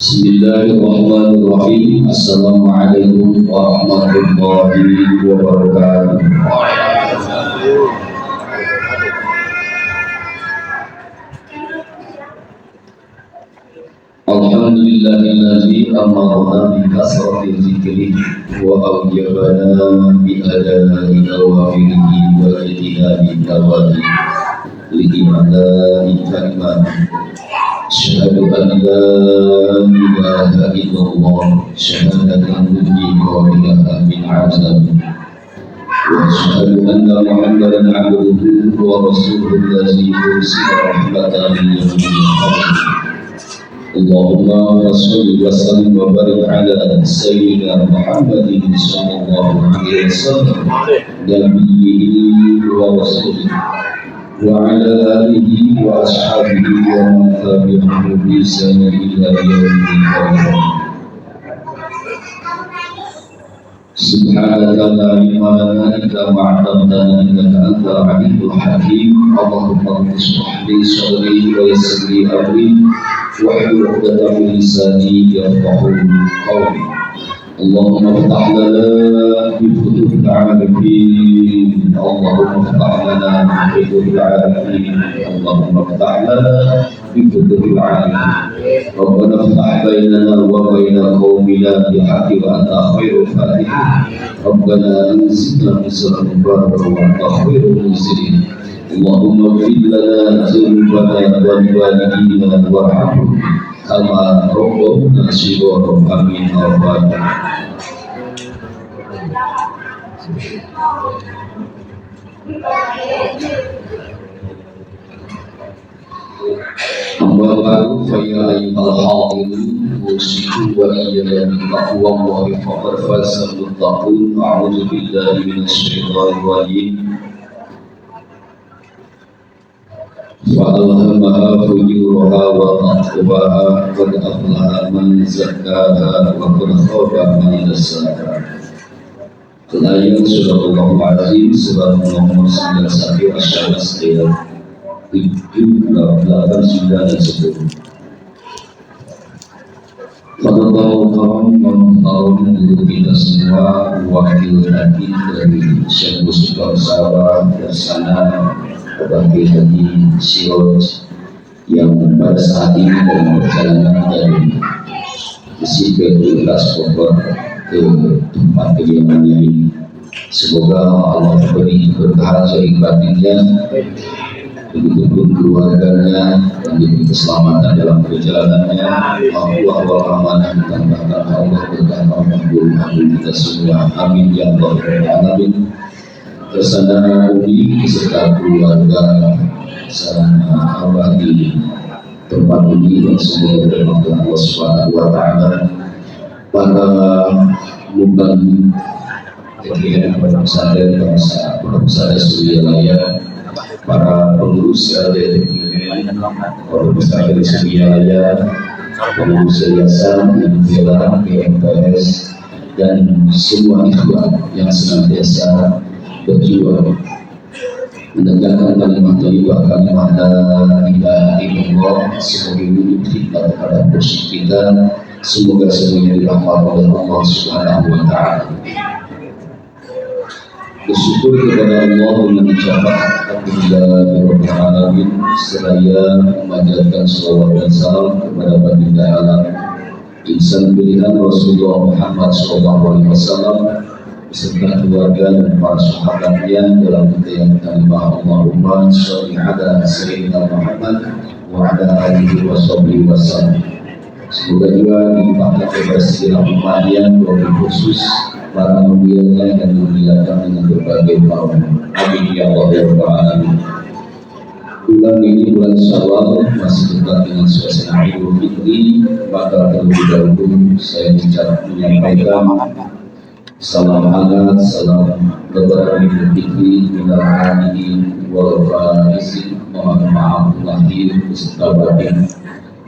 Bismillahirrahmanirrahim. Assalamualaikum warahmatullahi wabarakatuh. Alhamdulillahillazi amarna bi kasrati dzikri wa awjabana bi adai awamirihi wa ijtinabi nawahi li imani kalimat. Asyhadu an la ilaha illallah syahadatan tunjiqaniha min azab wa asyhadu anna Muhammadan abduhu wa rasuluhu allazi ursila rahmatan lil alamin. Allahumma shalli wa sallim wa barik ala sayyidina Muhammadin sallallahu alaihi wasallam nabiyyi wa rasulih wa ala alihi wa ashabihi wa man tabi'ahum bi ihsan ila yaumil qiyamah. Subhanaka la ilma lana illa ma 'allamtana innaka antal alimul hakim. Allahumma ishrah li sadri wa yassir li amri wahlul 'uqdatam min lisani yafqahu qawli. Allahumma iftah lana bi futuhil 'arifin. Allahumma iftah lana bi futuhil 'arifin. Allahumma iftah lana bi futuhil 'arifin. Rabbana iftah bainana wa baina qaumina bil haqqi wa anta khairul fatihin. Rabbana anzilna nuzulan mubarakan wa anta khairul munzilin. Allahumma ighfir lana dzunubana wa liwalidina warhamhum kama rabbawna shighara. Amin ya rabbal alamin. Amma ba'du fa ya ayyuhal hadirin usikum wa iyyakum bittaqwallahi faqad faza al-muttaqun. A'udzu billahi minasy syaithanir rajim. Fa'alhamaha fujuraha wa taqwaha qad aflaha man zakkaha wa qad khaba man dassaha. Ayat Surah Al-Azim Surah nomor 91 Asy-Syams ayat 7, 8, 9 dan 10. Pada tahun guru kita semua, wakil hati dari Syekh Mustafa Sabah bersama Wakil Haji Siroj yang pada saat ini dalam perjalanan dari Mesir ke Ikhlas Bogor ke tempat kediamannya ini. Semoga Allah beri berkah dari batinnya, begitupun keluarganya, dan diberi keselamatan dalam perjalanannya. Allah wal amanah ditambahkan Allah berkah makbul kita semua. Amin ya rabbal alamin. Bersama Umi beserta keluarga sama abah di tempat ini dan semoga berkah Allah Subhanahu wa taala. Para muban kegiatan pesantren pesantren Suryalaya, para pengurus LDT, para pesantren Suryalaya, pengurus yayasan, pembela, PMPS, dan semua ikhwan yang senantiasa berjuang menegakkan kalimat thayyibah, kalimat la ilaha illallah. Semoga ini khidmat terhadap musuh kita. Semoga semuanya dirahmati oleh Allah Subhanahu wa taala. Bersyukur kepada Allah dengan ucapan alhamdulillahirabbil alamin, seraya memanjatkan salawat dan salam kepada baginda alam insan pilihan Rasulullah Muhammad SAW beserta keluarga dan para sahabatnya dalam kekayaan kalimah Allahumma sholli ala sayyidina Muhammad wa ala alihi wa sahbihi wasallam. Semoga juga dilimpahkan kebersihan umatnya, wabil khusus para mulianya yang dimuliakan dengan berbagai kaum. Amin ya rabbal alamin. Bulan ini bulan Syawal masih dekat dengan suasana Idul Fitri, maka terlebih dahulu saya menyampaikan salam hangat, salam lebaran Idul Fitri minal aidin wal faizin. Mohon maaf lahir beserta batin.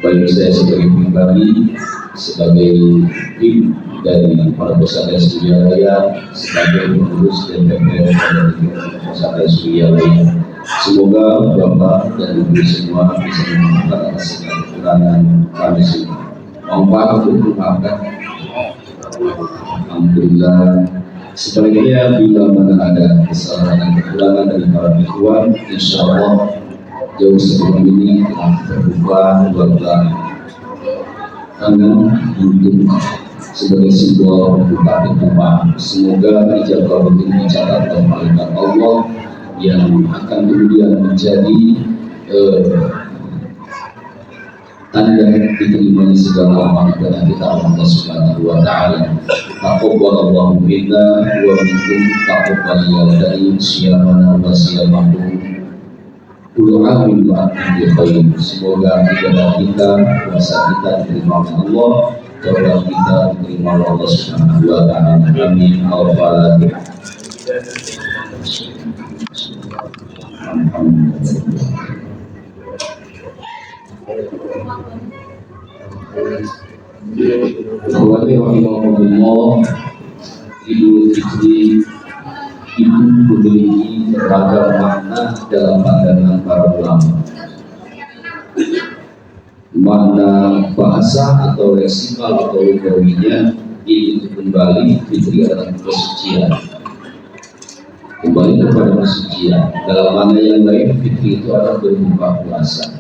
Baik saya sebagai pribadi, sebagai tim dari para pesantren Suryalaya, sebagai pengurus DPR dari pesantren Suryalaya. Semoga Bapak dan Ibu semua bisa memaafkan atas segala kekurangan kami semua. Manfaat untuk memaafkan. Alhamdulillah. Sebaliknya bila mana ada kesalahan dan kekurangan dari para ikhwan, insya Allah jauh sebelum ini telah terbuka dua tangan untuk sebagai simbol buka pintuan. Semoga ijabah ini dicatat oleh malaikat Allah yang akan kemudian menjadi tanda diterimanya segala amal ibadah kita Allah Subhanahu wa taala. Taqabbalallahu minna wa minkum taqabbal ya karim siyamana wa siyamakum. Amin wa amin. Semoga ibadah kita, puasa kita diterima oleh Allah, doa kita diterima oleh Allah Subhanahu wa taala. Amin. Al-Fatihah. Rahimahullah, Idul Fitri itu memiliki beragam makna dalam pandangan para ulama. Makna bahasa atau leksikal atau lugawinya itu kembali fitri adalah kesucian, kembali kepada kesucian. Dalam makna yang lain fitri itu adalah berbuka puasa.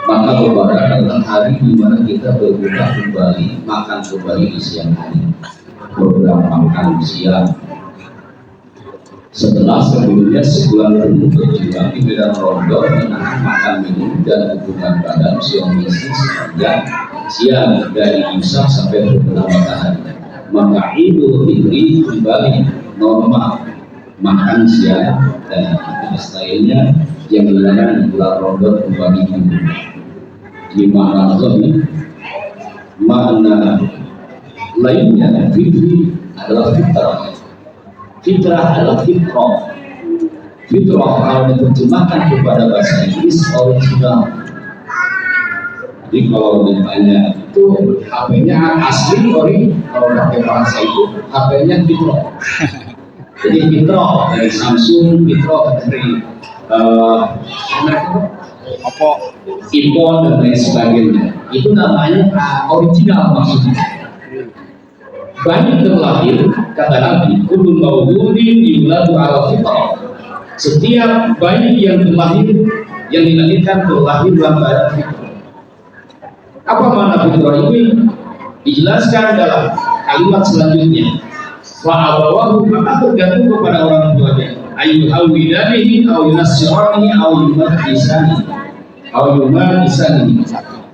Maka lebaran adalah hari di mana kita berbuka kembali, makan kembali di siang hari, program makan siang. Setelah sebelumnya sebulan penuh berjuang di medan rondon menahan makan minum dan hubungan badan sionistis sepanjang siang dari imsak sampai terbenam matahari. Maka Idul Fitri kembali normal makan siang dan aktivitas lainnya yang dilakukan di bulan rondon kembali hidup. Di makna lebih, makna lainnya fitri adalah fitrah. Fitrah adalah fitrah. Fitrah kalau diterjemahkan kepada bahasa Inggris original. Jadi kalau ditanya itu HP-nya asli ori, kalau pakai bahasa itu HP-nya fitrah. Jadi fitrah dari Samsung, fitrah dari iPhone dan lain sebagainya. Itu namanya original maksudnya. Bayi terlahir, kata Nabi, kullu mauludin yuladu ala fitrah. Setiap bayi yang terlahir, yang dilahirkan terlahir dalam keadaan fitrah. Apa makna fitrah ini? Dijelaskan dalam kalimat selanjutnya. Wa abawahu, maka tergantung kepada orang tuanya. Ayu hawidanihi, au yunasirani, au yumadisani, au yumadisani.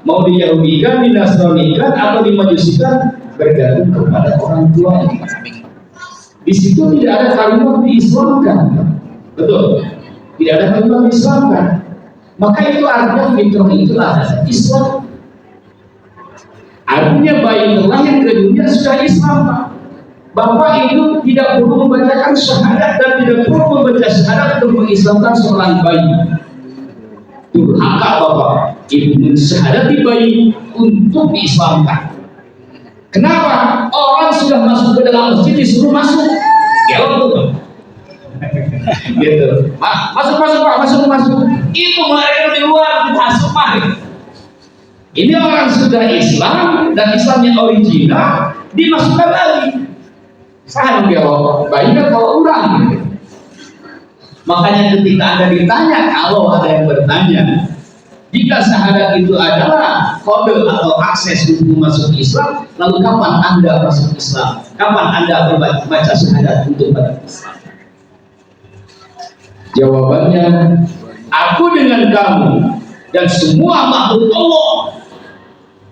Mau diyahudikan, dinasranikan, atau dimajusikan, bergantung kepada orang tua. Di situ tidak ada kalimat diislamkan, betul? Tidak ada kalimat diislamkan. Maka itu artinya fitrah itulah Islam. Artinya bayi terlahir ke dunia sudah Islam. Bapak itu tidak perlu membacakan syahadat dan tidak perlu membaca syahadat untuk mengislamkan seorang bayi. Durhaka bapak ibu mensyahadati bayi untuk diislamkan. Kenapa? Orang sudah masuk ke dalam masjid disuruh masuk, gelap tuh, gitu. Masuk pak, masuk. Itu mereka di luar masuk mari. Ini orang sudah Islam dan Islamnya original dimasukkan lagi. Saya jawab, baiknya kalau orang. Gitu. Makanya ketika Anda ditanya, kalau ada yang bertanya, jika syahadat itu adalah kode atau akses untuk masuk Islam, lalu kapan Anda masuk Islam? Kapan Anda membaca syahadat untuk masuk Islam? Jawabannya, aku dengan kamu dan semua makhluk Allah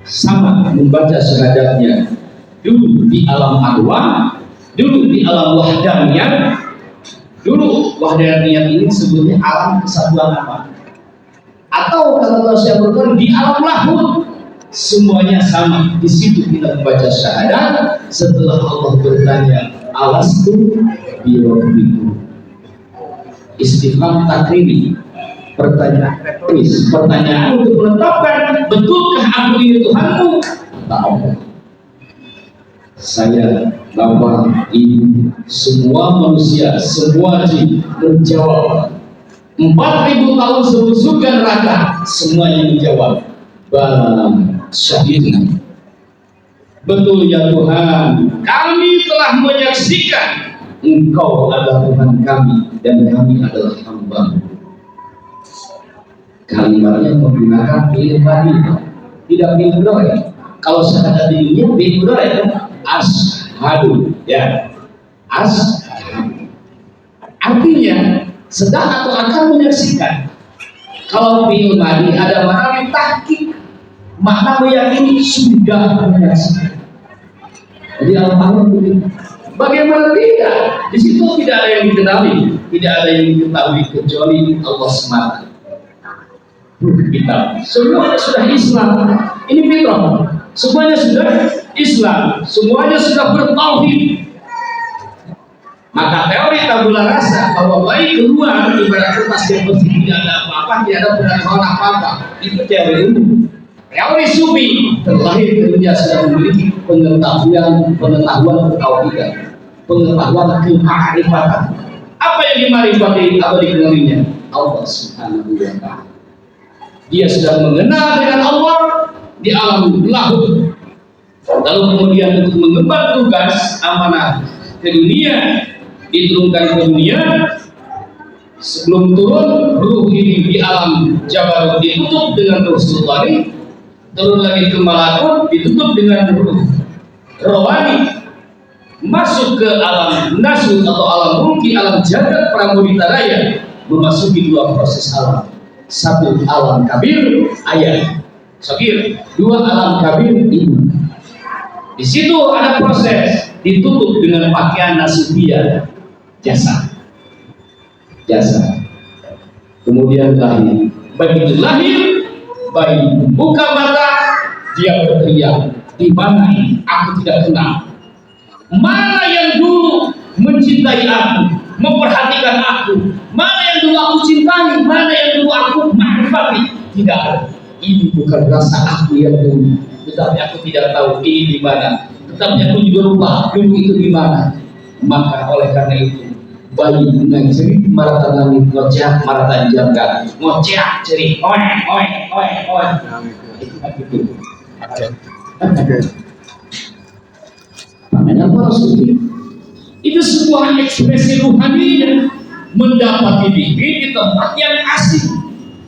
sama membaca syahadatnya. Dulu di alam arwah, dulu di alam wahdaniyat. Dulu wahdaniyat ini sebetulnya alam kesatuan apa? Atau kalau saya berkata di alam lahut semuanya sama. Di situ kita membaca syahadat setelah Allah bertanya alastu birabbikum. Istifham takriri, pertanyaan untuk menetapkan betulkah aku ini Tuhanmu? Tahu. Saya, bapak, ibu, semua manusia, semua jin menjawab. 4.000 tahun sebelum surga neraka semuanya menjawab bala syahidna. Betul ya Tuhan, kami telah menyaksikan Engkau adalah Tuhan kami dan kami adalah hamba-Mu. Kalimatnya menggunakan fi'il madhi, tidak fi'il mudhari. Kalau saya di dunia fi'il mudhari, ashadu, ya, ashadu. Artinya sedang atau akan menyaksikan. Kalau fi'il madhi ada makna tahqiq, makna meyakini sudah menyaksikan. Jadi Allah begini. Bagaimana tidak? Di situ tidak ada yang diketahui, tidak ada yang diketahui kecuali Allah semata. Kita semuanya sudah Islam. Ini fitrah. Semuanya sudah Islam. Semuanya sudah bertauhid. Maka teori tabula rasa bahwa bayi keluar ibarat kertas yang bersih, tidak ada apa-apa, tidak ada pengakuan apa-apa, itu teori umum. Teori sufi terlahir ketika sudah memiliki pengetahuan ketauhidan, pengetahuan kemarifatan. Apa yang dimarifati atau dikenalinya? Allah Subhanahu wa Ta'ala. Dia sudah mengenal dengan Allah di alam lahud. Lalu kemudian untuk mengemban tugas amanah ke dunia, diturunkan ke dunia. Sebelum turun, ruh ini di alam jabarut ditutup dengan Rasulullah, turun lagi ke malakut ditutup dengan ruh rohani, masuk ke alam nasut atau alam mulki, alam jagat pramudita raya, memasuki dua proses alam. Satu alam kabir ayat sogir, dua alam kabir iman. Di situ ada proses ditutup dengan pakaian nasubiyah, jasa. Kemudian lahir. Begitu lahir, bayi buka mata, dia berteriak, di mana ini? Aku tidak kenal. Mana yang dulu mencintai aku, memperhatikan aku, mana yang dulu aku cintai, mana yang dulu aku makrifati? Tidak ada. Ini bukan rasa aku yang dulu, tetapi aku tidak tahu ini di mana. Tetapi aku juga lupa dulu itu di mana. Maka oleh karena itu, bayi dengan cerit maratan langit ngoceh, maratan jangka ngoceh cerit, oe. Namanya apa Rasul? Itu sebuah ekspresi ruhaninya, mendapati diri di tempat yang asing,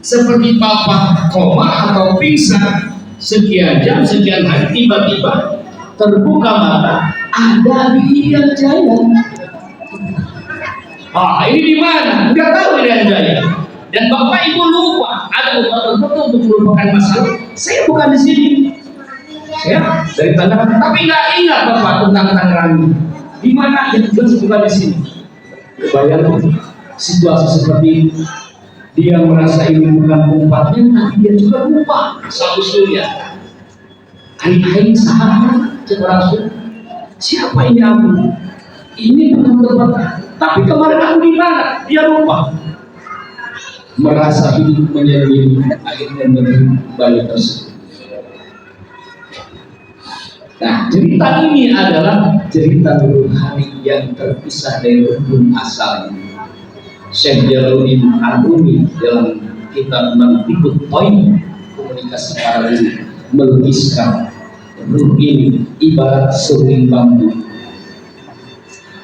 seperti bapak koma atau pingsan sekian jam sekian hari, tiba-tiba terbuka mata, ada di Irian Jaya. Ini di mana? Nggak tahu Irian Jaya. Dan bapak ibu lupa, ada obat tertentu untuk melupakan masalah. Saya bukan di sini. Ya, dari Tangerang, tapi nggak ingat bapak tentang Tangerang. Di mana itu bukan di sini. Kebayang situasi seperti ini. Dia merasa ini bukan tempatnya, tapi dia juga lupa asal usulnya. Aing sahabat Rasul, siapa ini aku? Ini bukan tempat. Tapi kemarin aku di mana? Dia lupa. Merasa hidup menjadi akhirnya menjadi bayi tersebut. Nah, cerita ini adalah cerita ruhani yang terpisah dari rukun asalnya. Syekh Jalaluddin Arumi dalam kitab Mantiqut Thayyib, komunikasi paralel, melukiskan ruh ini ibarat seruling bambu.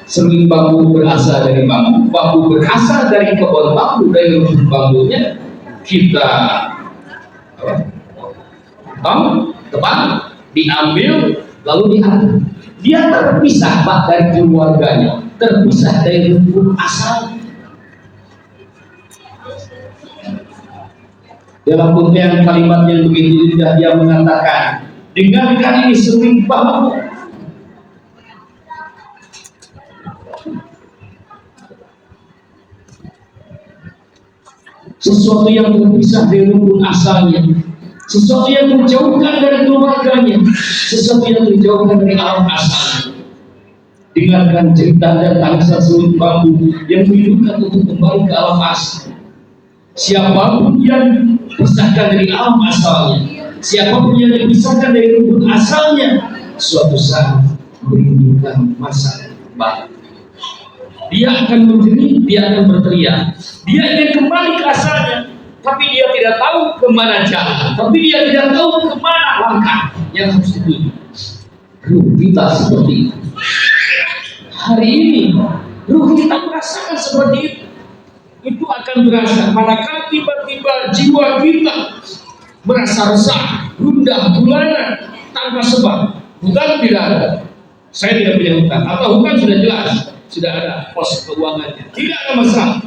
Seruling bambu berasal dari bambu, bambu berasal dari kebun bambu, dari rumput bambunya kita tebang, diambil, lalu diambil. Dia terpisah dari keluarganya, terpisah dari rumput asal. Dalam untaian kalimat yang begitu indah, dia mengatakan, dengarkan ini seruling bambu. Sesuatu yang terpisah dari rumput asalnya, sesuatu yang menjauhkan dari keluarganya, sesuatu yang menjauhkan dari alam asalnya. Dengarkan cerita dan tangisan seruling bambu yang menunjukkan untuk kembali ke alam asal. Siapapun yang dipisahkan dari alam asalnya, siapapun yang dipisahkan dari rumput asalnya, suatu saat merindukan masa baru. Dia akan menjerit, dia akan berteriak, dia ingin kembali ke asalnya, tapi dia tidak tahu kemana jalan, tapi dia tidak tahu kemana langkah yang harus dituju. ruh kita seperti itu. Hari ini ruh kita merasakan seperti itu. Itu akan berasa manakala tiba-tiba jiwa kita merasa resah, gundah gulana tanpa sebab. Hutang tidak ada, saya tidak punya hutang, atau hutang sudah jelas, sudah ada pos keuangannya, tidak ada masalah.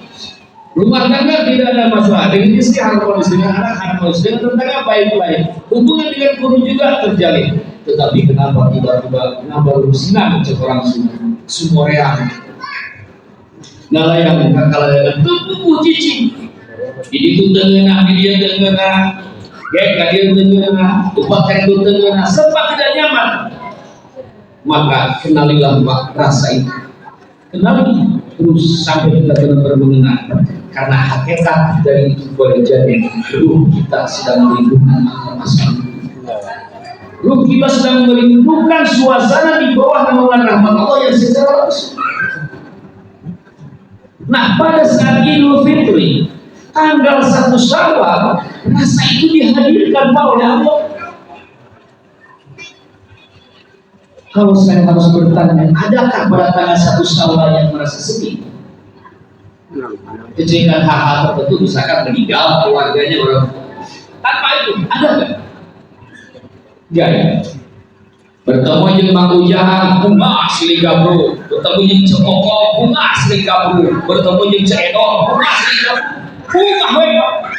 Rumah tangga tidak ada masalah, dengan istri harmonis, dengan anak harmonis, dengan tetangga baik-baik, hubungan dengan guru juga terjalin. Tetapi kenapa tiba-tiba bersinar orang semua reang? Ngalayang kakalayan tepuk cicing. Ini tu tengah, dia tengah, dia tengah, upahkan tu tengah, sempat tidak nyaman. Maka kenalilah rasa itu. Kenali terus sampai kita benar-benar mengenal. Karena hakikat dari itu boleh jadi ruh kita sedang merindukan masalah. Ruh kita sedang merindukan suasana di bawah naungan rahmat Allah yang secara langsung. Nah, pada saat Idul Fitri tanggal 1 Syawal, rasa itu dihadirkan oleh Allah. Kalau saya harus bertanya, adakah pada tanggal 1 Syawal yang merasa sedih? Kejadian hal-hal tertentu, misalkan meninggal keluarganya orang tanpa itu, ada nggak? Gaya bertemu jeung Mang Ujang, bunga asli gabru. Bertemu jeung Cekoko, bunga asli gabru. Bertemu jeung Ceedo, bunga asli gabru. Bunga we,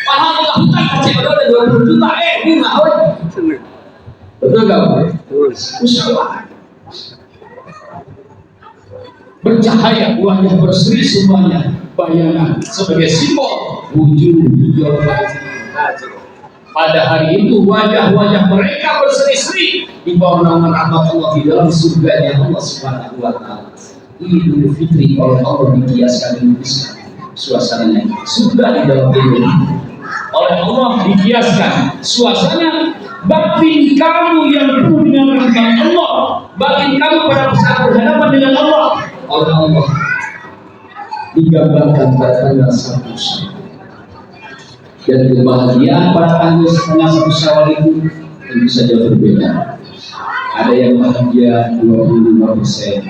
padahal kita hutang ke Ceedo ada 20 juta, bunga we. Betul gak? Usaha. Bercahaya, wajah berseri semuanya. Bayangan sebagai simbol wujud hijau. Pada hari itu wajah-wajah mereka berseri-seri di bawah naungan rahmat Allah di dalam surganya Allah Subhanahu wa taala. Idul Fitri oleh Allah dikiaskan suasananya surga di dalam Idul Fitri. Oleh Allah dikiaskan suasana batin kamu yang penuh dengan rahmat Allah, batin kamu pada saat berhadapan dengan Allah. Oleh Allah digambarkan pada tanggal 1 Syawal. Dan kebahagiaan pada tanggal 1 Syawal itu tentu saja berbeda. Ada yang bahagia 25%,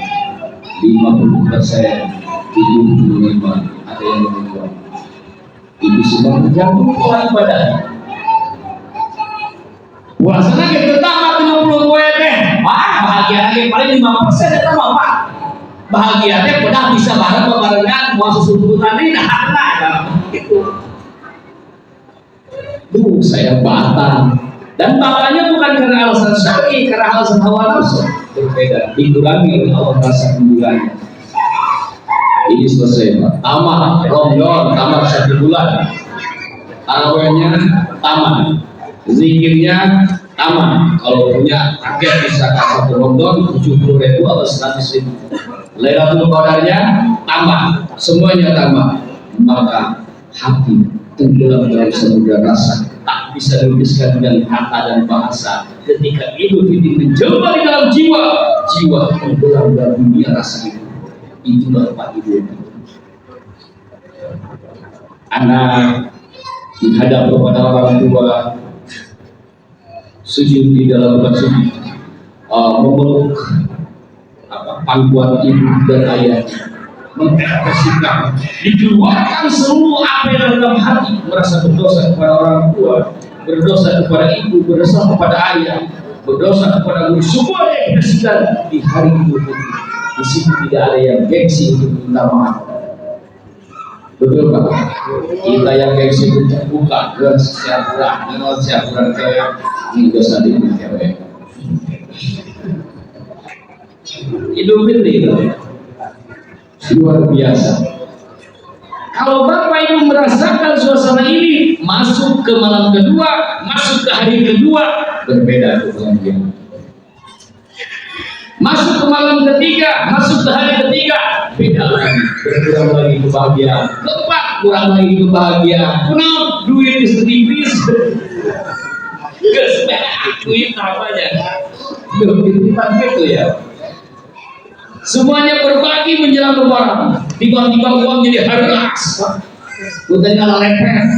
50%, 75%, ada yang membuat. Itu semua tergantung pola ibadahnya. Puasanya kita tamat 30 poe teh. Bahagia lagi paling 5% eta mah Pak. Bahagianya pernah bisa bareng-barengan puasa suntutan ini nah gitu. Saya batal, dan batalnya bukan karena alasan syar'i, karena alasan hawa nafsu. Berbeda, dikurangi oleh Allah rasa kurangannya. Ini selesai Pak. Tamat Ramadan, tamat 1 bulan. Tarawihnya tamat, zikirnya tamat. Kalau punya target misalkan 1 Ramadan 70.000 atau 100.000. Lailatul Qadarnya tamat, semuanya tamat. Maka hati tenggelam dalam samudra rasa, tak bisa dilukiskan dengan kata dan bahasa. Ketika Idul Fitri menjelma di dalam jiwa tenggelam dalam dunia rasa itu. Itulah Pak Idul Fitri. Anak menghadap kepada orang tua, sujud di dalam sujud, memeluk pangkuan ibu dan ayah, mengekspresikan, dikeluarkan seluruh apa yang dalam hati, merasa berdosa kepada orang tua, berdosa kepada ibu, berdosa kepada ayah, berdosa kepada guru, semua yang dikasihkan di hari Idul Fitri. Di situ tidak ada yang gengsi untuk minta maaf. Betul Pak? Kita yang gengsi untuk buka ke siapura, dengan siapura cewek, ini dosa di cewek. Idul Fitri luar biasa. Kalau Bapak Ibu merasakan suasana ini, masuk ke malam kedua, masuk ke hari kedua, berbeda kebahagiaan. Masuk ke malam ketiga, masuk ke hari ketiga, beda lagi, berkurang lagi kebahagiaan. Keempat, kurang lagi kebahagiaan. Kenapa? Duit tipis. Duit namanya. Duit gitu ya. Semuanya berbagi menjelang lebaran. Tiba-tiba uang jadi hargas. Bukan kalau lepet.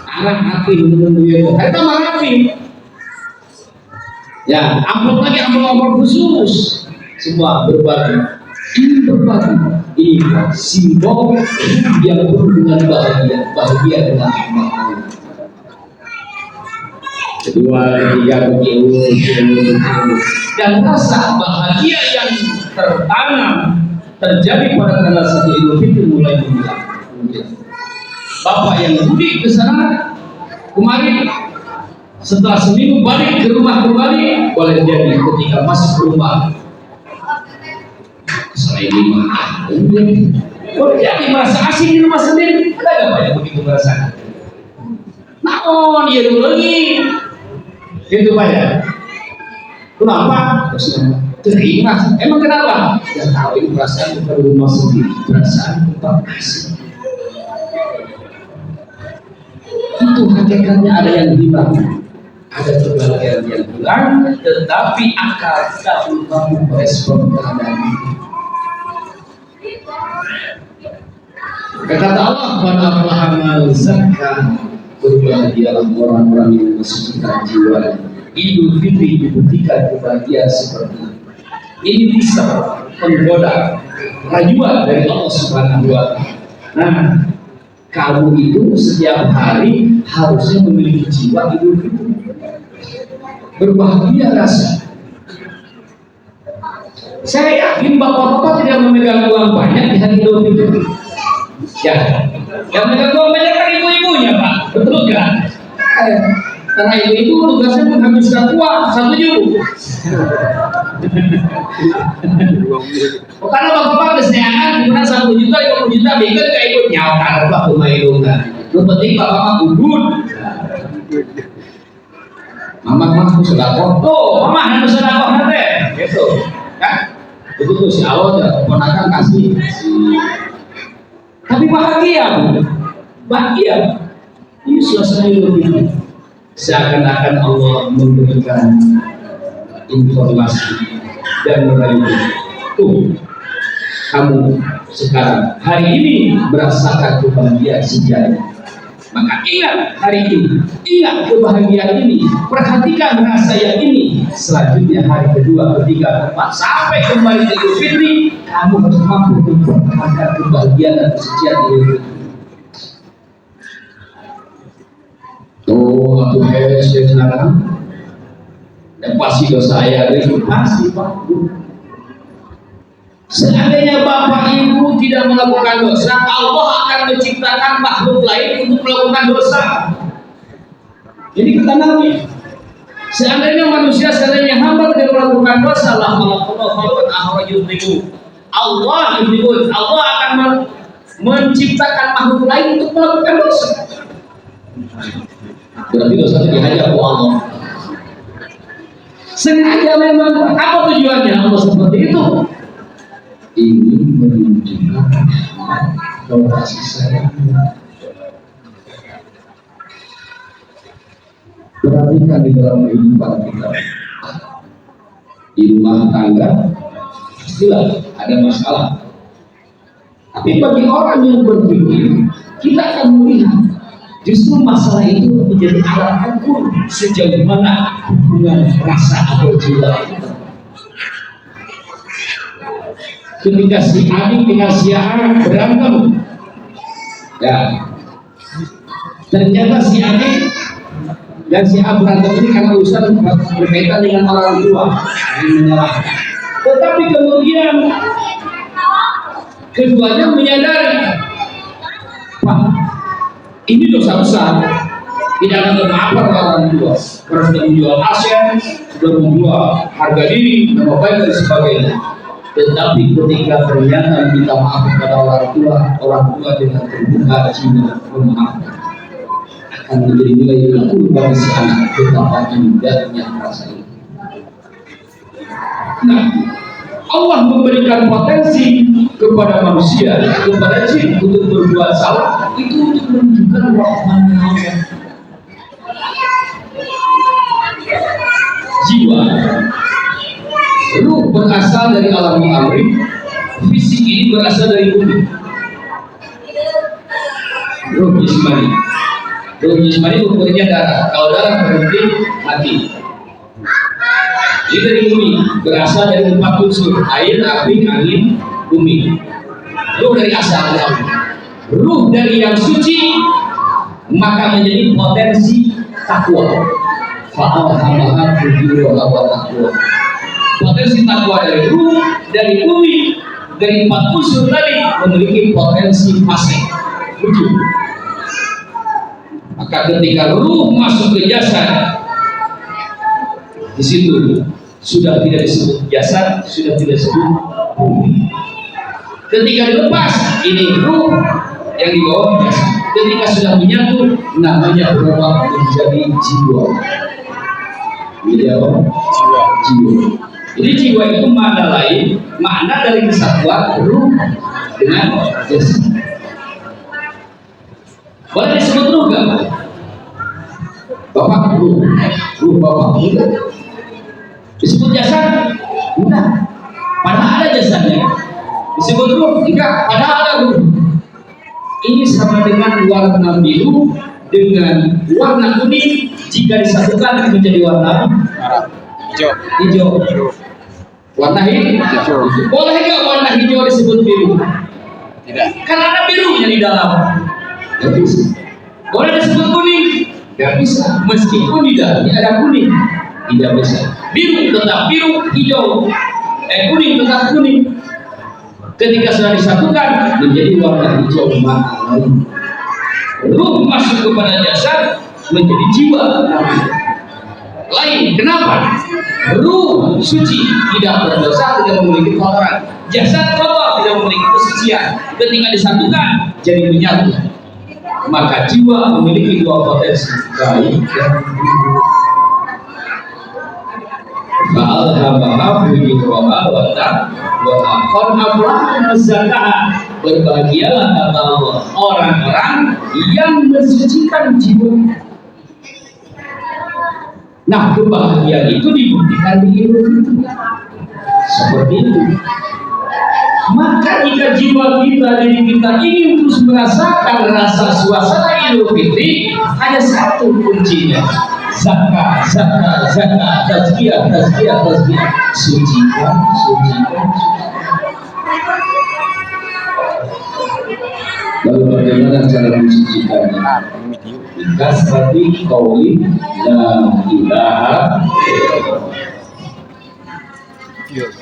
Arah hati menurut dia. Kita marapi. Ya, amplop lagi amplop khusus. Semua berbagi. Ini berbagi. Ini simbol yang berhubungan bahagia dengan Allah. Kedua, ketiga, begitu. Dan rasa bahagia yang tertanam terjadi pada tanggal 1 Idul Fitri mulai menghilang. Bapak yang mudik ke sana kemarin, setelah seminggu balik ke rumah kembali, boleh jadi ketika masuk ke rumah selain boleh jadi merasa asing di rumah sendiri. Ada nggak Pak yang begitu merasakan? Naon dia dulu lagi itu Pak ya. Kenapa? Terima. Emang kenapa? Ya tahu ini perasaan bukan rumah sendiri, perasaan tempat asing. Itu hakikatnya ada yang hilang, ada kebahagiaan yang hilang, tetapi akal tak mampu merespon keadaan itu. Kata Allah, "Pada Allah zakka, berbahagialah orang-orang yang mensucikan jiwa." Idul Fitri dibuktikan kebahagiaan seperti ini. Ini bisa menggoda rayuan dari Allah Subhanahu wa Ta'ala. Nah, kamu itu setiap hari harusnya memiliki jiwa Idul Fitri, berbahagia rasa. Saya yakin bapak-bapak tidak memegang uang banyak di hari Idul Fitri. Ya, yang memegang uang banyak kan ibu-ibunya Pak, betul nggak? Karena ibu-ibu tugasnya menghabiskan uang 1 juta. Karena bapak-bapak kesediaan kemudian 1 juta, 50 juta, bikin kayak ikut nyawa kalau rumah itu kan. Yang penting bapak-bapak udut. Mama sudah tuh, mama harus sudah nanti, gitu, kan? Begitu si Allah ya, keponakan kasih. Tapi bahagia, bahagia. Ini suasana yang lebih. Seakan-akan Allah memberikan informasi dan merayu. Tuh, kamu sekarang hari ini merasakan kebahagiaan sejarah. Maka ingat hari ini, ingat kebahagiaan ini, perhatikan rasa yang ini. Selanjutnya hari kedua, ketiga, keempat, sampai kembali ke Idul Fitri, kamu harus mampu mempertahankan kebahagiaan dan kesucian Idul Fitri. Tuh, aku hebat sekarang. Dan pasti dosa saya itu pasti Pak. Seandainya bapak ibu tidak melakukan dosa, Allah akan menciptakan makhluk lain untuk melakukan dosa. Jadi kita ngerti. Seandainya manusia, seandainya hamba tidak melakukan dosa, Allah akan menciptakan makhluk lain untuk melakukan dosa. Berarti dosa itu dihajar oleh Allah. Sengaja memang. Apa tujuannya Allah seperti itu? Ingin menunjukkan bahwa kasih sayang. Perhatikan di dalam kehidupan kita, di rumah tangga pastilah ada masalah. Tapi bagi orang yang berpikir, kita akan melihat justru masalah itu menjadi alat ukur sejauh mana hubungan rasa atau cinta kita. Ketika si adik dengan si A berantem, ya ternyata si adik dan si A berantem ini karena urusan berkaitan dengan orang tua yang menyalahkan. Tetapi kemudian keduanya menyadari, Pak, ini dosa besar. Tidak ada kemaafan orang tua. Karena sudah menjual aset, sudah menjual harga diri, nama baik dan sebagainya. Tetapi ketika ternyata minta maaf kepada orang tua dengan terbuka jiwa memaafkan, akan menjadi nilai ukur bagi si anak betapa indahnya rasa ini. Nah, Allah memberikan potensi kepada manusia, kepada jin untuk berbuat salah, itu untuk menunjukkan rahmatnya Allah. Jiwa, ruh berasal dari alam amri, fisik ini berasal dari bumi. Ruh jismani, ruh jismani ukurnya darah. Kalau darah berhenti mati. Ini dari bumi, berasal dari 4 unsur: air, api, angin, bumi. Ruh dari asalnya. Ruh dari yang suci, maka menjadi potensi takwa. Fa'alhamaha fujuraha wa taqwa. Potensi takwa dari ruh, dari bumi, dari 4 unsur tadi memiliki potensi fase. Wujud. Maka ketika ruh masuk ke jasad, di situ sudah tidak disebut jasad, sudah tidak disebut bumi. Ketika dilepas, ini ruh yang dibawa jasad. Ketika sudah menyatu, namanya berubah menjadi jiwa. Jiwa. Jadi jiwa itu makna lain, makna dari kesatuan ruh dengan jasad. Boleh disebut ruh gak? Bapak ruh bapak enggak. Disebut jasad? Enggak. Padahal ada jasadnya. Disebut ruh? Enggak. Padahal ada ruh. Ini sama dengan warna biru dengan warna kuning, jika disatukan menjadi warna hijau. Warna hijau. Boleh nggak warna hijau disebut biru? Tidak. Karena ada birunya di dalam. Tidak bisa. Boleh disebut kuning? Tidak bisa. Meskipun di dalamnya ada kuning, tidak bisa. Biru tetap biru, hijau. Kuning tetap kuning. Ketika sudah disatukan menjadi warna hijau makna lain. Ruh masuk kepada jasad menjadi jiwa lain. Kenapa? Ruh suci, tidak berdosa, tidak memiliki kotoran. Jasad kotor, tidak memiliki kesucian. Ketika disatukan jadi menyatu. Maka jiwa memiliki 2 potensi, baik dan buruk. Fa'alhamaha fujuraha wa taqwa. Qad aflaha man zakkaha. Berbahagialah kata Allah orang-orang yang mensucikan jiwa. Nah, kebahagiaan itu dibuktikan di Idul Fitri. Seperti itu. Maka jika jiwa kita, diri kita ingin terus merasakan rasa suasana Idul Fitri, hanya satu kuncinya: zakat, tazkiyah. Sucikan. Lalu bagaimana cara mensucikannya? Kasrati qauli la ilaha.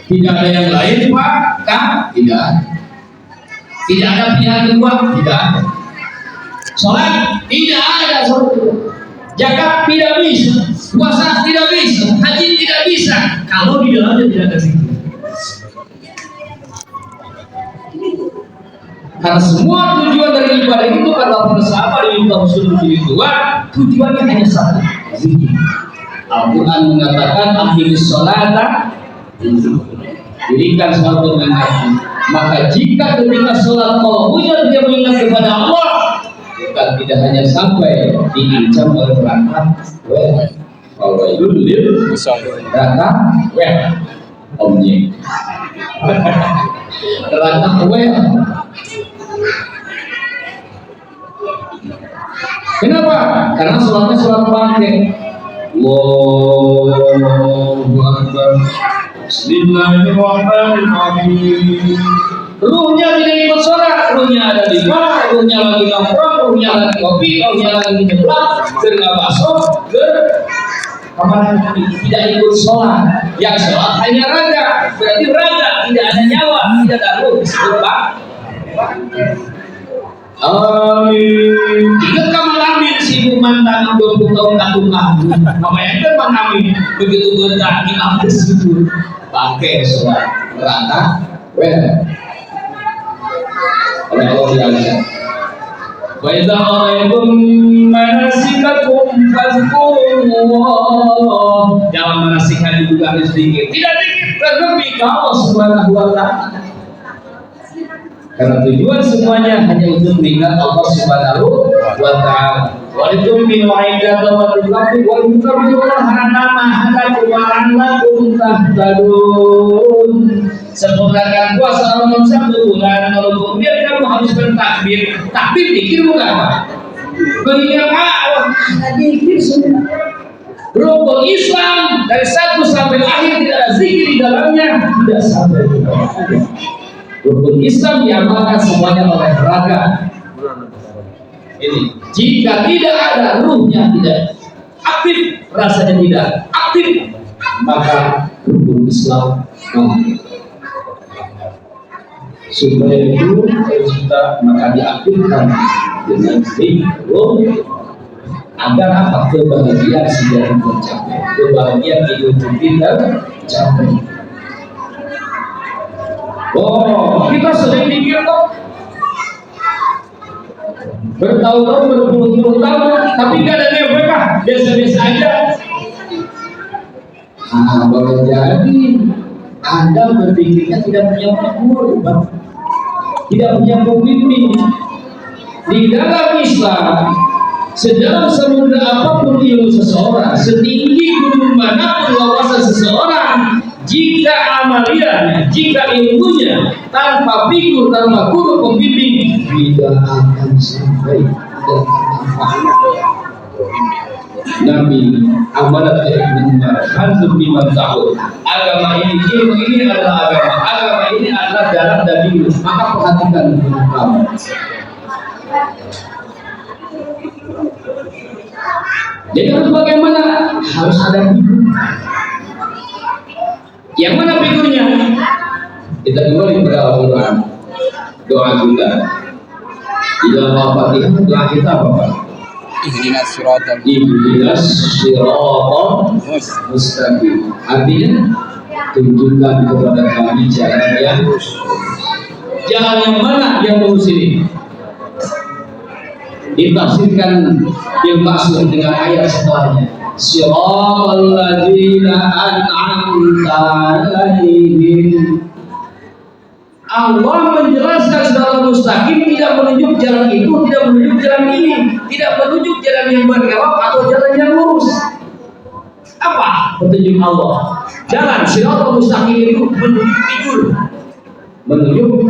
Tidak ada yang lain, Pak? Tidak. Tidak ada pilihan kedua? Tidak ada. Sholat? Tidak ada sholat. Zakat tidak bisa. Puasa tidak bisa. Haji tidak bisa. Kalau di dalamnya tidak ada zikir. Karena semua tujuan dari ibadah itu kata para sahabat di Tauhid kedua, tujuannya hanya satu, zikir. Al-Quran mengatakan aqimis sholata, dirikan sholat dengan hati. Maka jika ketika sholat qalbunya dia mengingat kepada Allah, bukan tidak hanya sampai diancam oleh neraka, fawailul lil neraka objek neraka Kenapa? Karena sholatnya sholat bangkit. Allahu Akbar. Bismillahirrahmanirrahim. Ruhnya tidak ikut sholat, ruhnya ada di bar, ruhnya lagi nongkrong, ruhnya lagi kopi, ruhnya lagi nyeblak, gerga bakso, kamar tidak ikut sholat. Yang sholat hanya raga, berarti raga tidak ada nyawa, tidak ada ruh, disebut amin. Ingat kamu amin si ibu mantan 20 tahun katungan. Namanya kan Bang Amin. Begitu bentar di atas itu pakai sholat neraka. Oleh Allah yang wa idza qaraytum manasikakum fazkurullah. Dalam manasik haji juga harus zikir. Tidak zikir lebih ke Allah Subhanahu wa taala. Karena tujuan semuanya hanya untuk mengingat Allah Subhanahu wa taala. Walikum min wa'idata wa tuqafu wa tuqafu hanama hadakum wa la'allakum tahtadun. Sempurnakan puasa Ramadan 1 bulan, kalau kemudian kamu harus bertakbir. Takbir dikir bukan apa? Mengingat Allah, dikir semua. Rukun Islam dari satu sampai akhir tidak ada zikir di dalamnya, tidak sampai kepada. Rukun Islam diamalkan semuanya oleh raga. Ini jika tidak ada ruhnya, tidak aktif, rasanya tidak aktif, maka rukun Islam supaya itu kita maka diaktifkan dengan zikir agar apa? Kebahagiaan sudah tercapai, kebahagiaan hidup kita tercapai. Oh, kita sering mikir kok bertahun-tahun, berpuluh-puluh tahun, tapi gak ada efekah, biasa-biasa aja. Boleh jadi Anda berpikirnya tidak punya figur, tidak punya pemimpin. Di dalam Islam, sedalam samudra apapun ilmu seseorang, setinggi gunung manapun wawasan seseorang, jika amaliyahnya, jika ilmunya tanpa figur, tanpa guru pembimbing, tidak akan sampai dan Nabi amanat hanzum biman tahun. Agama ini, ilmu ini adalah agama ini adalah darah daging. Maka perhatikan kamu. Jadi harus bagaimana? Harus ada figur. Yang mana figurnya? Kita kembali kepada Al-Quran. Doa kita di dalam Al-Fatihah, doa kita apa Pak? Ihdinas siratal mustaqim. Artinya tunjukkan kepada kami jalan yang mana yang lurus ini. Ditafsirkan yang maksud dengan ayat setelahnya. Siratal ladzina an'amta 'alaihim. Allah menjelaskan secara mustaqim, tidak menunjuk jalan itu, tidak menunjuk jalan ini, tidak menunjuk jalan yang berkelok atau jalan yang lurus. Apa petunjuk Allah? Jalan siratal mustaqim itu menunjuk figur, menunjuk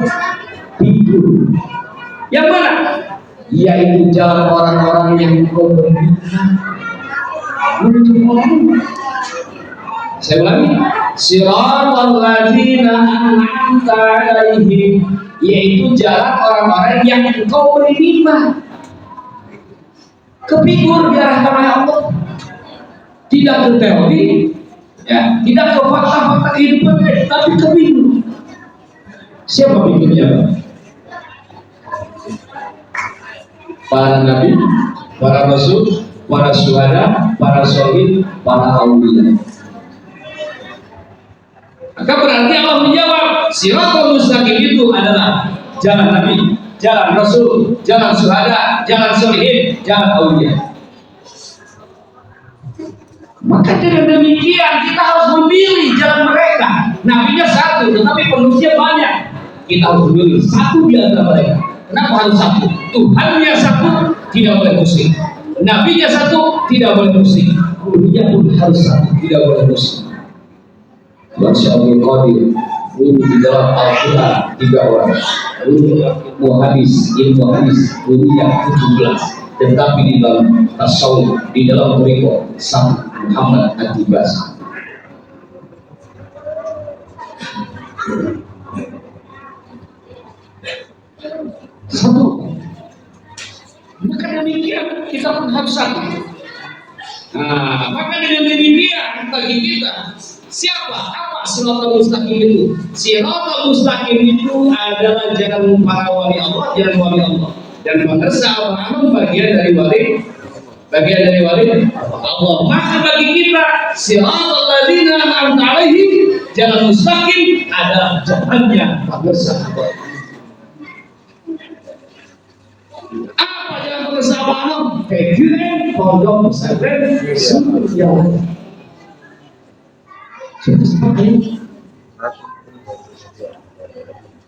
figur. Yang mana? Yaitu jalan orang-orang yang kau berikan. Menunjuk orang. Saya ulangi, siratal ladzina an'amta 'alaihim, yaitu jalan orang-orang yang engkau beri nikmat. Ke figur diarahkan oleh Allah, tidak ke teori, ya, tidak ke fakta-fakta kehidupan, tapi ke figur. Siapa figurnya? Para nabi, para rasul, para syuhada, para syahid, para auliya. Maka berarti Allah menjawab, siratal mustaqim itu adalah jalan Nabi, jalan Rasul, jalan syuhada, jalan sholihin, jalan aulia. Maka dengan demikian kita harus memilih jalan mereka. Nabinya satu, tetapi penulisnya banyak. Kita harus memilih satu di antara mereka. Kenapa harus satu? Tuhannya satu, tidak boleh musyrik. Nabinya satu, tidak boleh musyrik. Gurunya pun harus satu, tidak boleh musyrik. Masya Allah Qadir, guru di dalam Al-Quran 3 orang, ilmu hadis gurunya 17, tetapi di dalam tasawuf, di dalam toriko sang Muhammad Atibas. Satu. Maka demikian kita pun harus satu. Nah, maka dengan demikian bagi kita, siapa? Apa siratal mustaqim itu? Siratal mustaqim itu adalah jalan para wali Allah, jalan wali Allah. Dan madrasah Al-Aman bagian dari wali Allah. Maka bagi kita, siratal ladzina an'amta 'alaihim, jalan mustaqim adalah jalannya madrasah Allah. Apa jalan madrasah Al-Aman? PGN, pondok pesantren, semua jalan.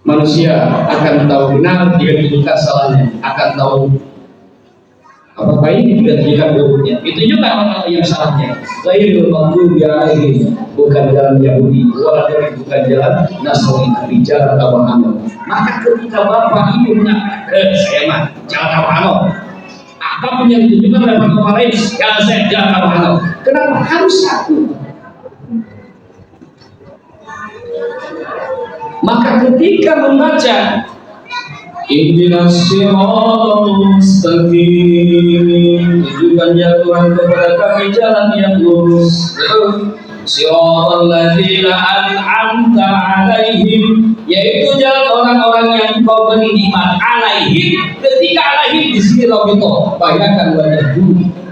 Manusia akan tahu benar jika ditunjukkan salahnya, akan tahu apa baik jika ditunjukkan buruknya. Ditunjukkan orang yang salahnya. Ghairil maghdubi 'alaihim, bukan jalan Yahudi, bukan jalan Nasrani, tapi jalan Abraham. Maka ketika bapak ibu saya mah jalan Abraham, apapun yang ditunjukkan oleh para lain, ya saya jangan tahu. Kenapa harus satu? Maka ketika membaca Ihdinas siratal mustaqim, tunjukkan ya Tuhan kepada kami jalan yang lurus. Siratal ladzina an'amta 'alaihim, yaitu jalan orang-orang yang Kau beri nikmat. Alaihim, ketika alaihim di sini Rabito, bayangkan wajah bumi.